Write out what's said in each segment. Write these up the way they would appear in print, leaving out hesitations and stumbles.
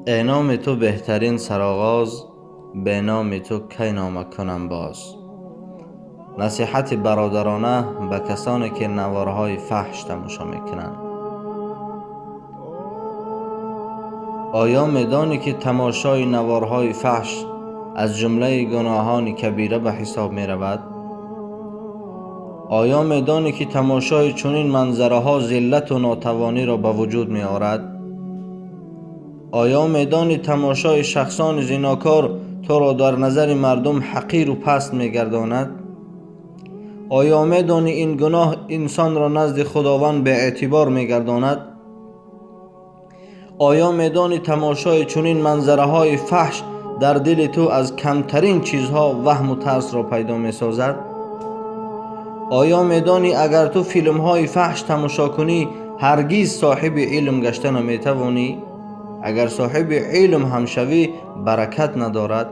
ای نام تو بهترین سرآغاز، به نام تو کی نامه کنم باز. نصیحت برادرانه به کسانی که نوارهای فحش تماشا میکنند. آیا میدانی که تماشای نوارهای فحش از جمله گناهان کبیره به حساب می رود؟ آیا میدانی که تماشای چنین منظره ها ذلت و ناتوانی را به وجود می آورد؟ آیا میدانی تماشای شخصان زیناکار تو را در نظر مردم حقیر و پست می گرداند؟ آیا میدانی این گناه انسان را نزد خداوند به اعتبار می گرداند؟ آیا میدانی تماشای چنین منظره های فحش در دل تو از کمترین چیزها وهم و ترس را پیدا می سازد؟ آیا میدانی اگر تو فیلم های فحش تماشا کنی هرگز صاحب علم گشته نمی توانی؟ اگر صاحب علم هم شوی برکت ندارد؟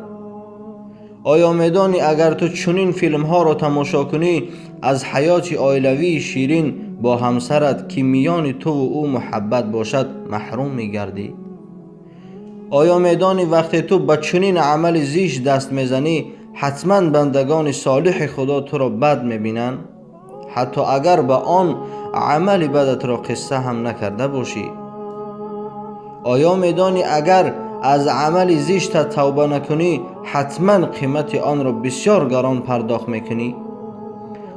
آیا میدانی اگر تو چنین فیلم ها را تماشا کنی از حیات عائلوی شیرین با همسرت که میان تو و او محبت باشد محروم میگردی؟ آیا میدانی وقتی تو به چنین عمل زیش دست میزنی حتما بندگان صالح خدا تو را بد میبینند، حتی اگر به آن عمل بدت را قصه هم نکرده باشی؟ آیا میدانی اگر از عمل زشت توبه نکنی حتما قیمت آن را بسیار گران پرداخت میکنی؟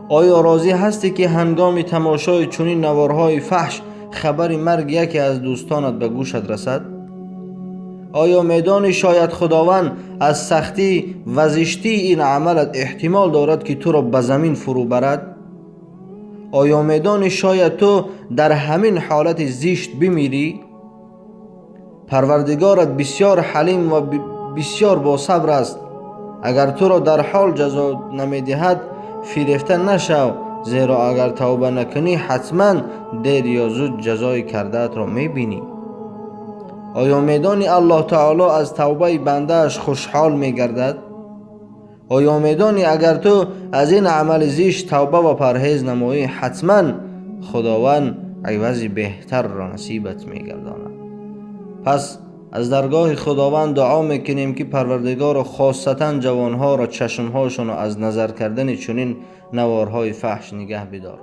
آیا راضی هستی که هنگام تماشای چنین نوارهای فحش خبر مرگ یکی از دوستانت به گوشت رسد؟ آیا میدانی شاید خداوند از سختی و زشتی این عملت احتمال دارد که تو را به زمین فرو برد؟ آیا میدانی شاید تو در همین حالت زشت بمیری؟ پروردگارت بسیار حلیم و بسیار با صبر است. اگر تو را در حال جزا نمیدهد فریفته نشو، زیرا اگر توبه نکنی حتما دیر یا زود جزای کرده‌ات را میبینی. آیا میدانی الله تعالی از توبه بنده اش خوشحال میگردد؟ آیا میدانی اگر تو از این عمل زشت توبه و پرهیز نمایی حتما خداوند عوض بهتر را نصیبت میگرداند؟ پس از درگاه خداوند دعا میکنیم که پروردگار خاصتا جوانها را چشمهاشون از نظر کردن چنین نوارهای فحش نگه بدار.